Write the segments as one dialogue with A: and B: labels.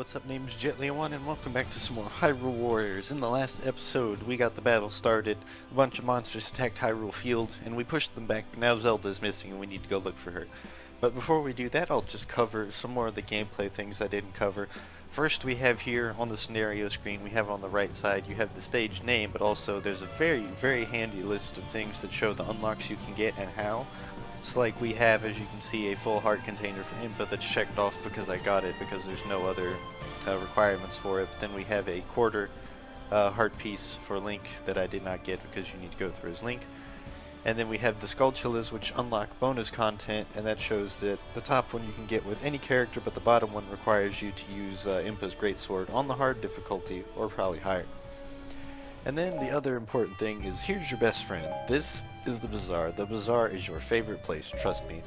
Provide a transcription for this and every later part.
A: what's up? Name's Jet1 and welcome back to some more Hyrule Warriors. In the last episode, we got the battle started, a bunch of monsters attacked Hyrule Field, and we pushed them back, but now Zelda's missing and we need to go look for her. But before we do that, I'll just cover some more of the gameplay things I didn't cover. First, we have here on the scenario screen, we have on the right side, you have the stage name, but also there's a very handy list of things that show the unlocks you can get and how. So like we have, as you can see, a full heart container for Impa that's checked off because I got it, because there's no other requirements for it. But then we have a quarter heart piece for Link that I did not get because you need to go through as Link. And then we have the Skulltulas, which unlock bonus content, and that shows that the top one you can get with any character, but the bottom one requires you to use Impa's Greatsword on the hard difficulty, or probably higher. And then the other important thing is, here's your best friend. This is the bazaar. The bazaar is your favorite place, trust me.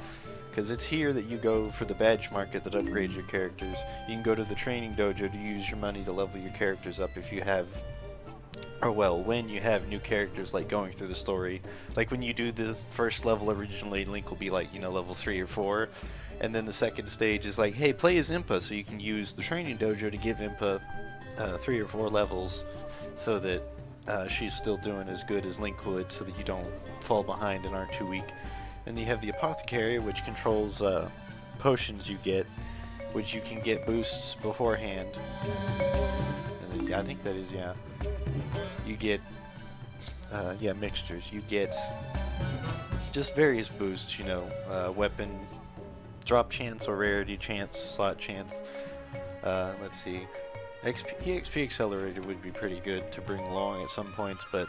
A: Because it's here that you go for the badge market that upgrades your characters. You can go to the training dojo to use your money to level your characters up if you have, or well, when you have new characters, like going through the story. Like when you do the first level originally, Link will be like, level 3 or 4. And then the second stage is like, hey, play as Impa, so you can use the training dojo to give Impa 3 or 4 levels so that she's still doing as good as Link would, so that you don't fall behind and aren't too weak. And you have the apothecary, which controls potions you get, which you can get boosts beforehand. And then, yeah, I think that is, yeah. You get, mixtures. You get just various boosts, weapon drop chance or rarity chance, slot chance. Let's see. EXP Accelerator would be pretty good to bring along at some points, but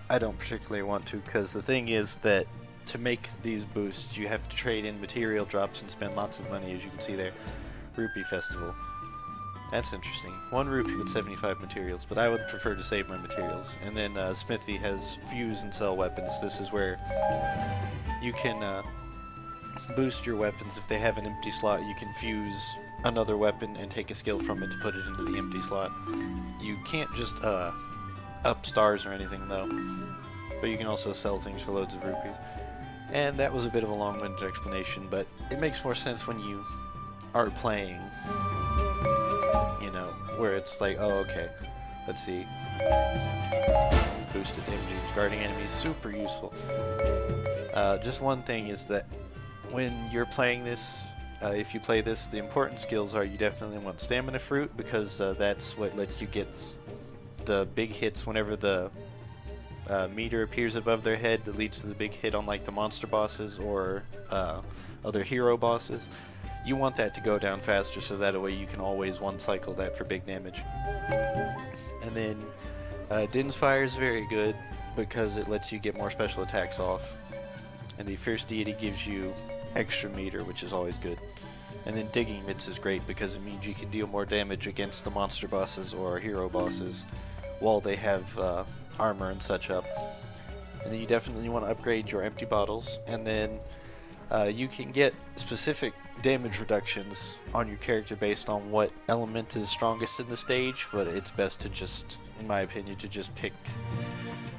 A: I don't particularly want to, because the thing is that to make these boosts you have to trade in material drops and spend lots of money, as you can see there. Rupee Festival. That's interesting. 1 rupee with 75 materials, but I would prefer to save my materials. And then Smithy has fuse and sell weapons. This is where you can boost your weapons. If they have an empty slot, you can fuse another weapon and take a skill from it to put it into the empty slot. You can't just up stars or anything though, but you can also sell things for loads of rupees. And that was a bit of a long-winded explanation, but it makes more sense when you are playing, where it's like, oh, okay, let's see. Boosted damage guarding enemies, super useful. Just one thing is that when you're playing this, if you play this, the important skills are you definitely want Stamina Fruit, because that's what lets you get the big hits whenever the meter appears above their head that leads to the big hit on like the monster bosses or other hero bosses. You want that to go down faster, so that way you can always one-cycle that for big damage. And then Din's Fire is very good because it lets you get more special attacks off. And the Fierce Deity gives you extra meter, which is always good. And then Digging Mitts is great because it means you can deal more damage against the monster bosses or hero bosses while they have armor and such up. And then you definitely want to upgrade your empty bottles, and then you can get specific damage reductions on your character based on what element is strongest in the stage, but it's best to just, in my opinion, to just pick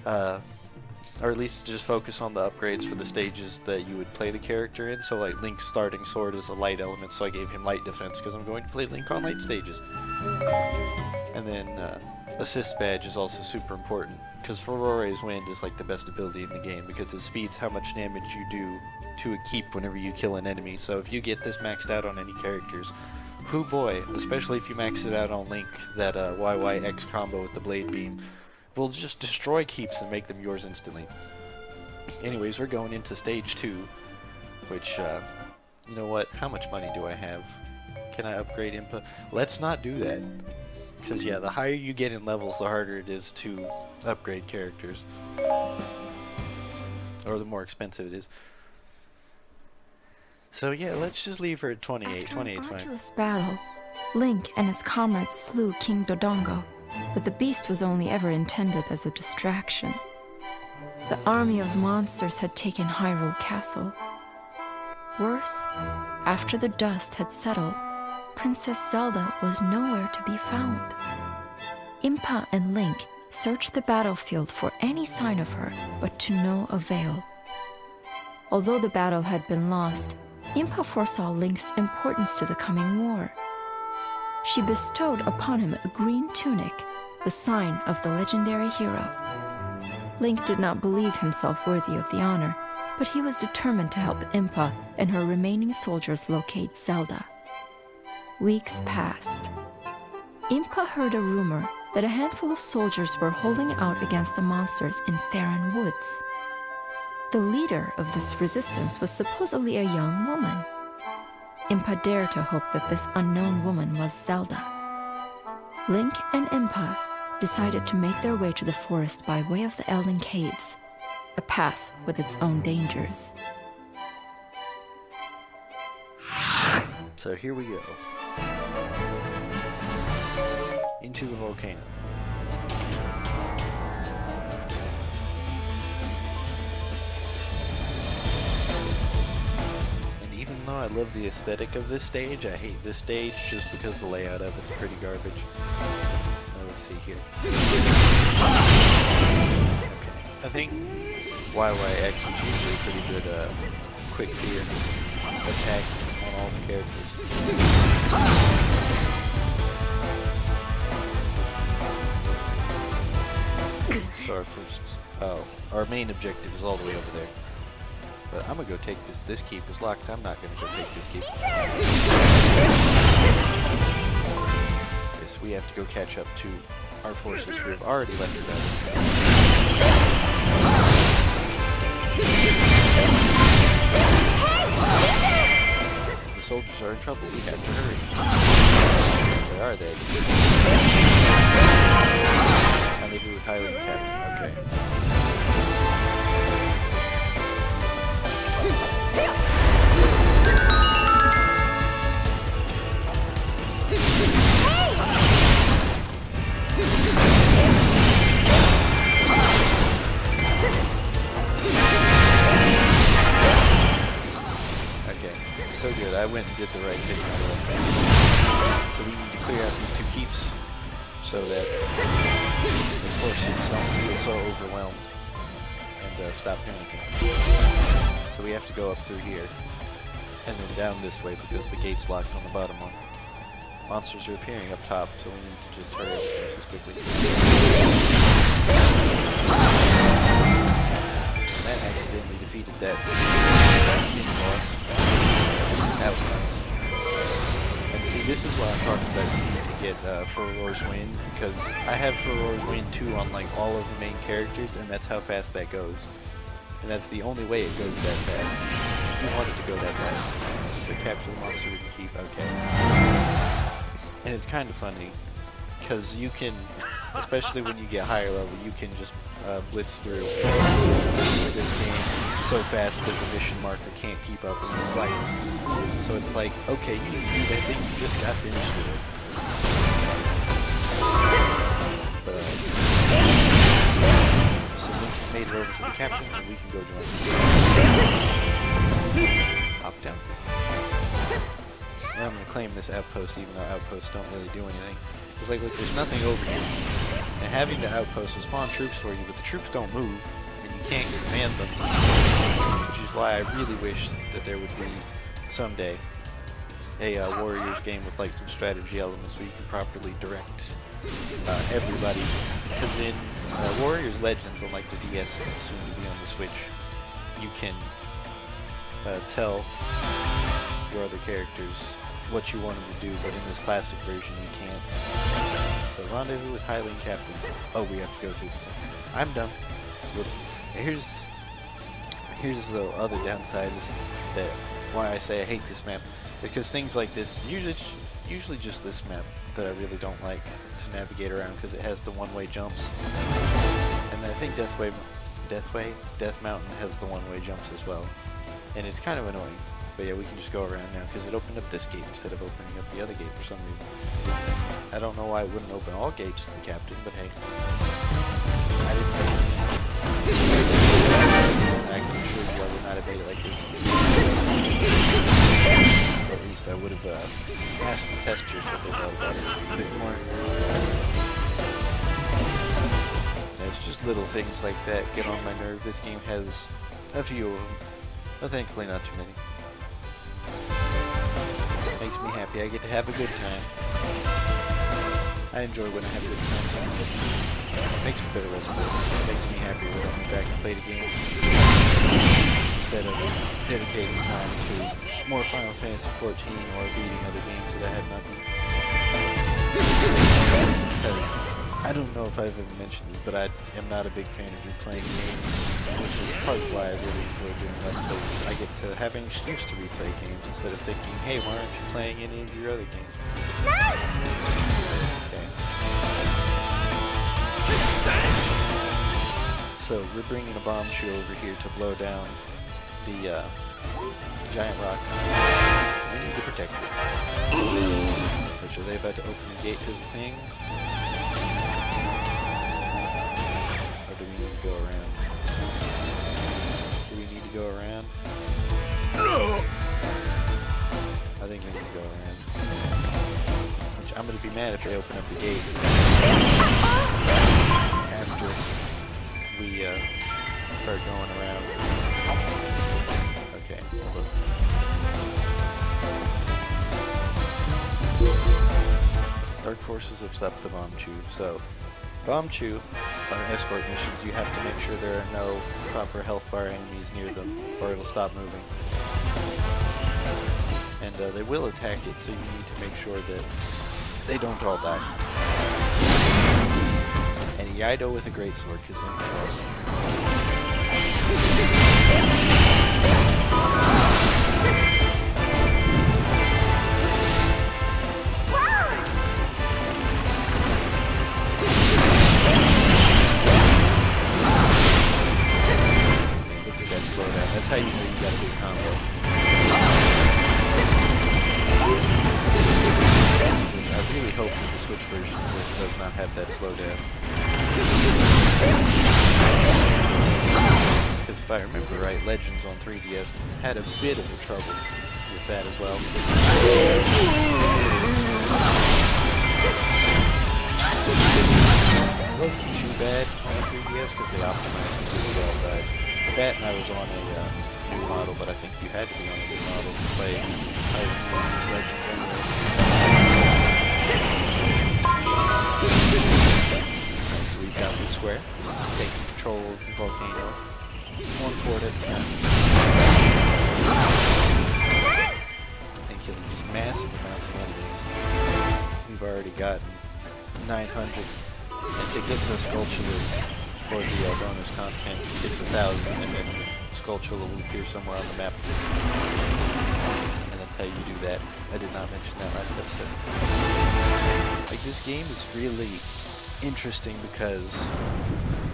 A: or at least just focus on the upgrades for the stages that you would play the character in. So like Link's starting sword is a light element, so I gave him light defense because I'm going to play Link on light stages. And then assist badge is also super important, because Furore's Wind is like the best ability in the game because it speeds how much damage you do to a keep whenever you kill an enemy. So if you get this maxed out on any characters, hoo boy, especially if you max it out on Link, that YYX combo with the Blade Beam will just destroy keeps and make them yours instantly. Anyways, we're going into stage 2, which, you know what, how much money do I have? Can I upgrade Impa? Let's not do that. Because, yeah, the higher you get in levels, the harder it is to upgrade characters. Or the more expensive it is. So, yeah, let's just leave her at 28. 28's fine.
B: After an arduous battle, Link and his comrades slew King Dodongo, but the beast was only ever intended as a distraction. The army of monsters had taken Hyrule Castle. Worse, after the dust had settled, Princess Zelda was nowhere to be found. Impa and Link searched the battlefield for any sign of her, but to no avail. Although the battle had been lost, Impa foresaw Link's importance to the coming war. she bestowed upon him a green tunic, the sign of the legendary hero. Link did not believe himself worthy of the honor, but he was determined to help Impa and her remaining soldiers locate Zelda. Weeks passed. Impa heard a rumor that a handful of soldiers were holding out against the monsters in Farron Woods. The leader of this resistance was supposedly a young woman. Impa dared to hope that this unknown woman was Zelda. Link and Impa decided to make their way to the forest by way of the Eldin Caves, a path with its own dangers.
A: So here we go. Into the volcano. And even though I love the aesthetic of this stage, I hate this stage just because the layout of it's pretty garbage. Now let's see here. Okay. I think YY actually is usually a pretty good quick fear attack on all the characters. So our main objective is all the way over there. But I'm gonna go take this. This keep is locked. I'm not gonna go take this keep. Yes, we have to go catch up to our forces who have already left the battle. The soldiers are in trouble. We have to hurry. Where are they? Maybe with Hyrule Captain. Okay. Okay, so good. I went and did the right thing. So we need to clear out these two keeps so that the forces don't feel so overwhelmed and stop panicking. So we have to go up through here and then down this way because the gate's locked on the bottom one. Monsters are appearing up top, so we need to just hurry up and finish this quickly. And that accidentally defeated that boss. That was nice. And see, this is what I'm talking about. You need to get Furor's Wind, because I have Furor's Wind 2 on like all of the main characters, and that's how fast that goes. And that's the only way it goes that fast. If you want it to go that fast. So capture the monster we can keep. Okay. And it's kind of funny, because you can, especially when you get higher level, you can just blitz through this game so fast that the mission marker can't keep up in the slightest. So it's like, okay, you do that thing you just got finished with it. But, so Link made it over to the captain, and we can go join him. Hop down. Now I'm going to claim this outpost, even though outposts don't really do anything. It's like, look, there's nothing over here. And having the outpost will spawn troops for you, but the troops don't move, and you can't command them. Which is why I really wish that there would be, someday, a Warriors game with like some strategy elements where you can properly direct everybody. Because in Warriors Legends, on like the DS and soon to be on the Switch, you can tell your other characters what you want them to do, but in this classic version you can't. So rendezvous with Hyrule Captain. Oh, we have to go through the thing. I'm done. Whoops. Here's the other downside is that why I say I hate this map, because things like this, usually just this map that I really don't like to navigate around because it has the one-way jumps, and I think Death Mountain has the one-way jumps as well, and it's kind of annoying. But yeah, we can just go around now because it opened up this gate instead of opening up the other gate for some reason. I don't know why it wouldn't open all gates to the captain, but hey. I didn't think. I can assure you I would not have made it like this. Or at least I would have asked the testers what they thought about it a bit more. There's just little things like that get on my nerve. This game has a few of them, but thankfully not too many. Hey, makes me happy. I get to have a good time. I enjoy when I have a good time. It makes for better resolution. It makes me happy when I go back and play the game. Instead of dedicating time to more Final Fantasy XIV or beating other games that I had not beaten. Because I don't know if I've ever mentioned this, but I am not a big fan of replaying games, which is part of why I really enjoy doing Let's Plays. I get to have an excuse to replay games instead of thinking, hey, why aren't you playing any of your other games? Okay. So we're bringing a bomb shoe over here to blow down the giant rock. We need to protect it. Which, are they about to open the gate to the thing? Or do we need to go around? Do we need to go around? I think we need to go around. Which, I'm going to be mad if they open up the gate after we start going around. Okay, look. Dark forces have stopped the bomb chew. So, bomb chew on escort missions, you have to make sure there are no proper health bar enemies near them, or it'll stop moving. And they will attack it, so you need to make sure that they don't all die. And Yido with a greatsword, because Impa is awesome. That's how you know you got a good combo. I really hope that the Switch version of this does not have that slowdown. Because if I remember right, Legends on 3DS had a bit of a trouble with that as well. It wasn't too bad on the 3DS because they optimized it really well, but that and I was on a new model, but I think you had to be on a new model to play Legends anyway. Alright, so we've got this square, taking control of the volcano, one fort at a time, and killing just massive amounts of enemies. We've already gotten 900, and to get the Skulltulas for the bonus content, it's 1,000, and then the Skulltula will appear somewhere on the map. And that's how you do that. I did not mention that last episode. Like, this game is really interesting because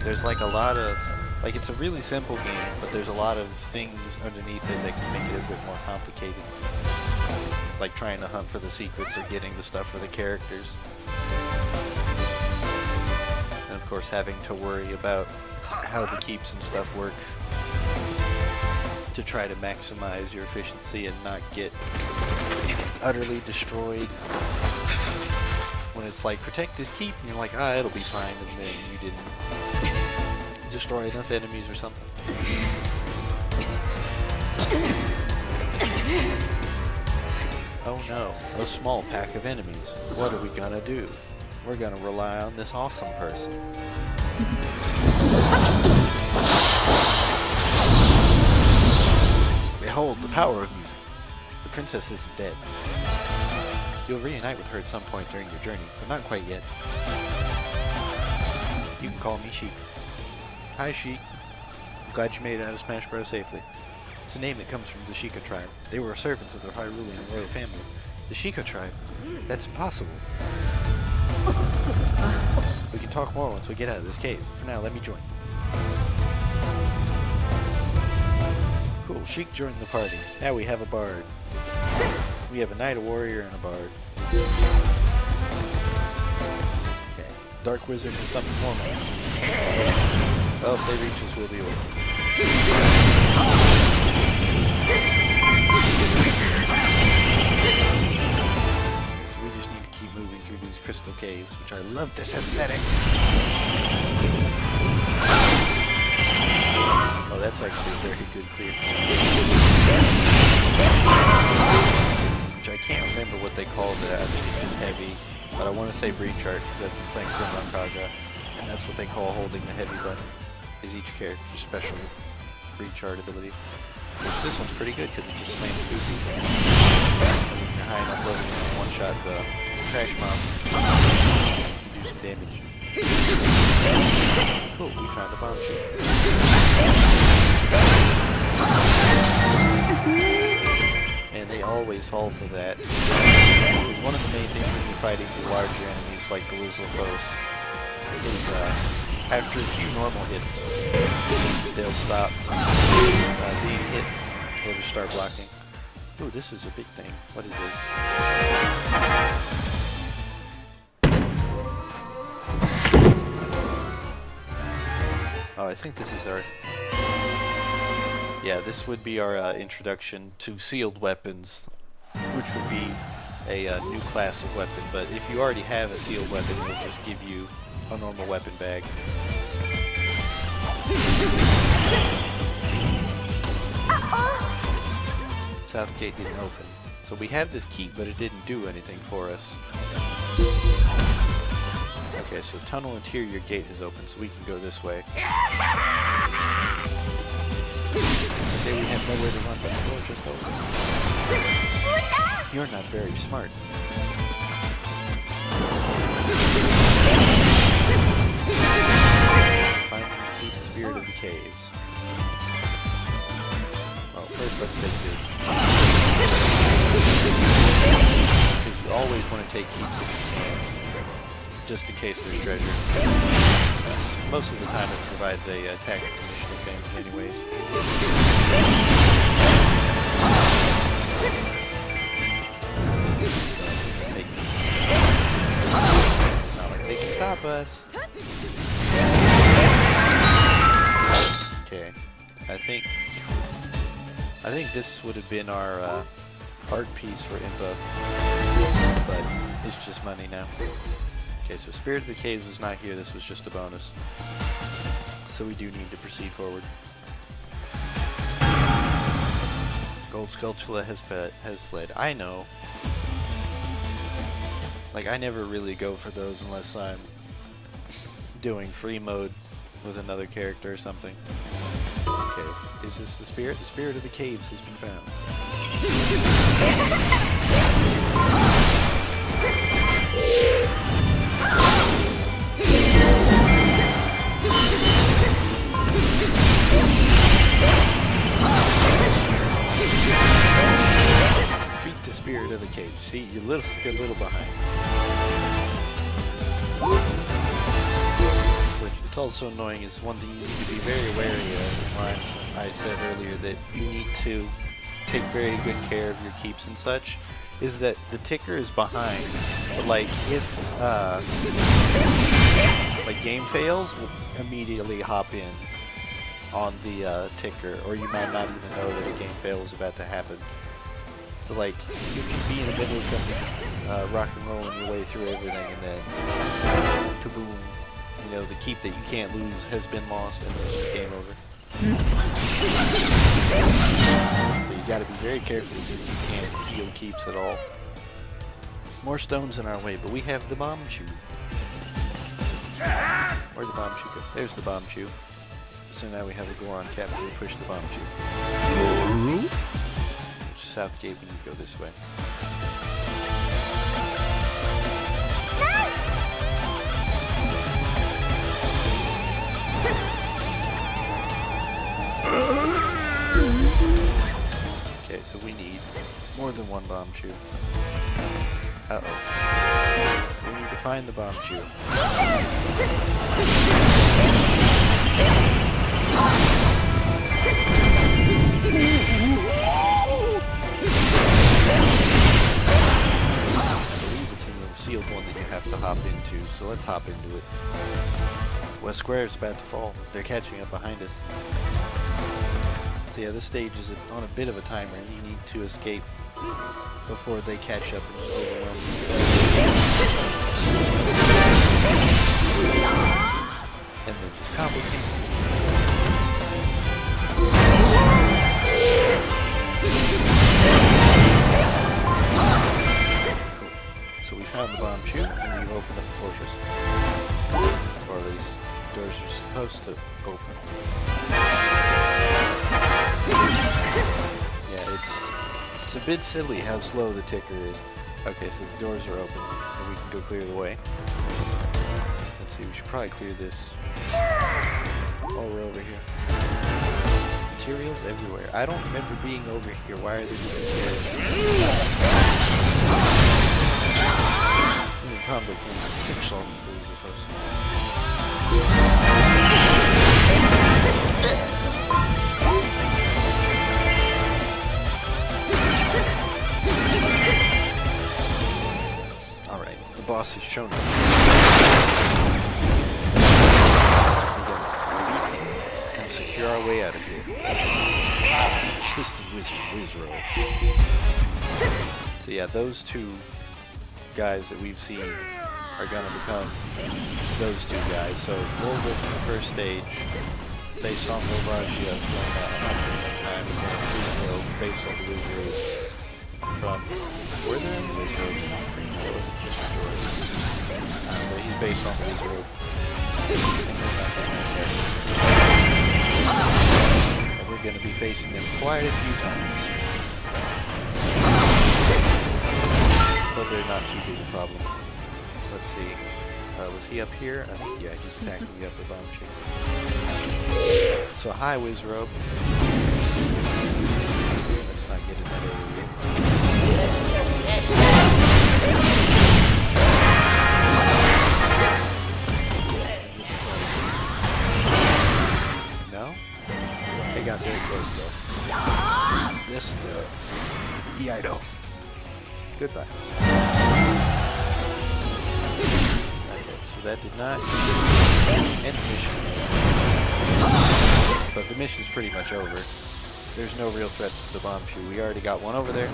A: there's like a lot of, like, it's a really simple game, but there's a lot of things underneath it that can make it a bit more complicated. Like trying to hunt for the secrets or getting the stuff for the characters. And of course having to worry about how the keeps and stuff work to try to maximize your efficiency and not get utterly destroyed. When it's like, protect this keep, and you're like, ah, it'll be fine, and then you didn't destroy enough enemies or something. Oh no, a small pack of enemies. What are we gonna do? We're gonna rely on this awesome person. Behold the power of music. The princess isn't dead. You'll reunite with her at some point during your journey, but not quite yet. You can call me Sheik. Hi Sheik. I'm glad you made it out of Smash Bros. Safely. It's a name that comes from the Sheikah tribe. They were servants of the Hyrulean royal family. The Sheikah tribe? That's impossible. We can talk more once we get out of this cave. For now, let me join. Cool, Sheik joined the party. Now we have a bard. We have a knight, a warrior, and a bard. Okay. Dark Wizard and something foremost. Well, if they reach us, we'll be over. So we just need to keep moving through these crystal caves, which I love this aesthetic. Oh, that's actually a very good clear. Which I can't remember what they called it. I think it's just heavy, but I want to say breach art because I've been playing some on Kaga, and that's what they call holding the heavy button. Is each character's special breach art ability. Which this one's pretty good because it just slams through people. When you're high enough level, you can one-shot the trash mob. You do some damage. Cool, we found a bomb chute. And they always fall for that. Because one of the main things when you're fighting the larger enemies like the Lizzle foes is after a few normal hits, they'll stop being hit or just start blocking. Ooh, this is a big thing. What is this? Oh, I think this is our... Yeah, this would be our introduction to sealed weapons, which would be a new class of weapon, but if you already have a sealed weapon, it will just give you a normal weapon bag. South gate didn't open. So we have this key, but it didn't do anything for us. Okay, so tunnel interior gate has opened, so we can go this way. Say we have nowhere to run, but the door just opened. You're not very smart. Finally defeat the spirit of the caves. Well, first let's take this. Because you always want to take keeps if you can. Just in case there's treasure. Most of the time it provides a tactic mission advantage anyways. It's not like they can stop us. Okay, I think this would have been our art piece for Impa, but it's just money now. Okay, so Spirit of the Caves is not here, this was just a bonus. So we do need to proceed forward. Gold Skulltula has fled. I know. Like, I never really go for those unless I'm doing free mode with another character or something. Okay, is this the spirit? The Spirit of the Caves has been found. Defeat the Spirit of the Cave. See, you're a little behind. But it's also annoying is one thing you need to be very wary of. Lines I said earlier that you need to take very good care of your keeps and such. Is that the ticker is behind, but like if like game fails, we'll immediately hop in on the ticker, or you might not even know that a game fail is about to happen. So like you can be in the middle of something, rock and rolling your way through everything, and then kaboom! You know, the keep that you can't lose has been lost, and it's just game over. So you gotta be very careful since you can't heal keeps at all. More stones in our way, but we have the bomb chew. Where'd the bomb chew go? There's the bomb chew. So now we have a Goron cap to push the bomb chew. South gate, we need to go this way. Okay, so we need more than one bomb chew. Uh-oh. We need to find the bomb chew. I believe it's in the sealed one that you have to hop into, so let's hop into it. West Square is about to fall. They're catching up behind us. So yeah, this stage is on a bit of a timer. You need to escape before they catch up and just overwhelm you. And then just combo continue. So we found the bomb chute, and we've opened up the fortress. Or at least, doors are supposed to open. Yeah, it's a bit silly how slow the ticker is. Okay, so the doors are open, and we can go clear the way. Let's see, we should probably clear this while we're over here. Materials everywhere. I don't remember being over here. Why are there different materials? The combo can finish all of these of us. Alright, the boss has shown up. And secure our way out of here. Twisted Wizard. So yeah, those two guys that we've seen are gonna become those two guys. So Volva from the first stage, they sung Volvagia from time, and then Wizard, based on the Wizards from... Were there any Wizards? That wasn't just Wizards. But he's based on the Wizard. And we're gonna be facing them quite a few times. But they're not too big a problem. So let's see. Was he up here? I think, yeah, he's attacking the upper bomb chamber. So hi, Wizrobe. Let's not get in that area. No? They got very close though. This Iaido. Goodbye. Okay, so that did not end the mission. But the mission's pretty much over. There's no real threats to the bomb chute. We already got one over there.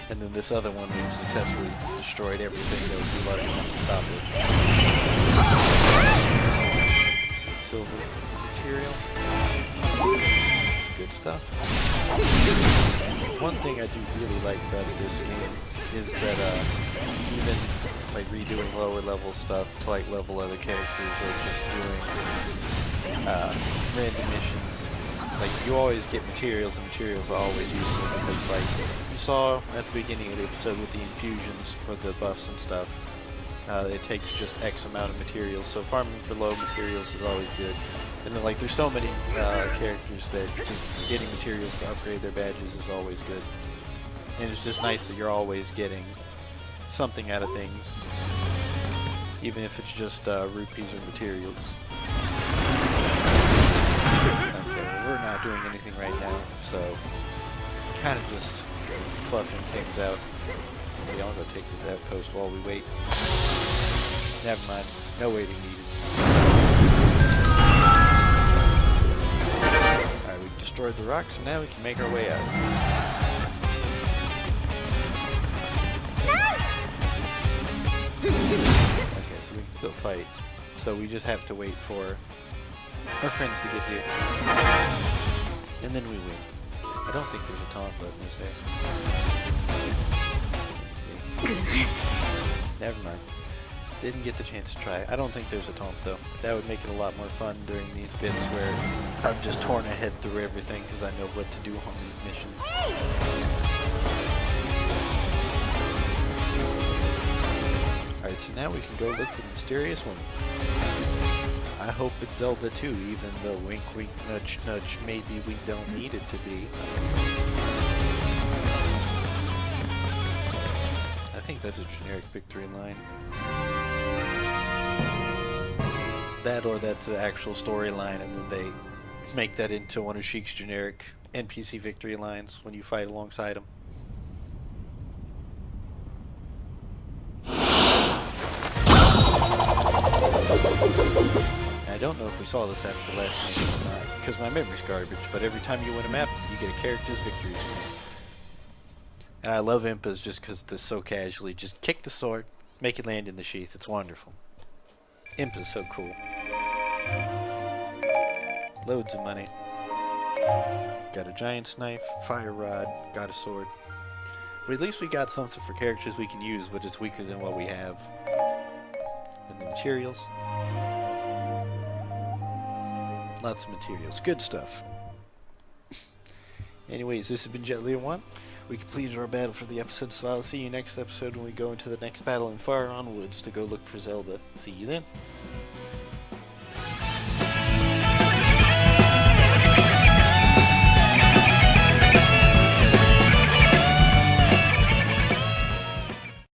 A: And then this other one, we've successfully destroyed everything that would be large enough to stop it. Some silver material. Good stuff. One thing I do really like about this game is that even like redoing lower level stuff to like level other characters or just doing random missions, like you always get materials, and materials are always useful because like you saw at the beginning of the episode with the infusions for the buffs and stuff, it takes just X amount of materials, so farming for low materials is always good. And then, like, there's so many characters that just getting materials to upgrade their badges is always good. And it's just nice that you're always getting something out of things, even if it's just rupees or materials. Okay, we're not doing anything right now, so kind of just fluffing things out. See, I'll go take this outpost while we wait. Never mind, no waiting needed. Alright, we've destroyed the rocks, and now we can make our way out. Okay, so we can still fight. So we just have to wait for our friends to get here. And then we win. I don't think there's a taunt button, is there? Never mind. Didn't get the chance to try. I don't think there's a taunt though. That would make it a lot more fun during these bits where I'm just torn ahead through everything because I know what to do on these missions. Alright, so now we can go look for the mysterious woman. I hope it's Zelda 2, even though wink wink nudge nudge maybe we don't need it to be. I think that's a generic victory line. That or that's an actual storyline and then they make that into one of Sheik's generic NPC victory lines when you fight alongside him. I don't know if we saw this after the last mission or not, because my memory's garbage, but every time you win a map, you get a character's victory score. And I love Impa's just because they're so casually, just kick the sword, make it land in the sheath, it's wonderful. Impa's so cool. Loads of money. Got a giant's knife, fire rod, got a sword. But at least we got something for characters we can use, but it's weaker than what we have. And the materials. Lots of materials. Good stuff. Anyways, this has been Jet1. We completed our battle for the episode, so I'll see you next episode when we go into the next battle in Far Onwoods to go look for Zelda. See you then.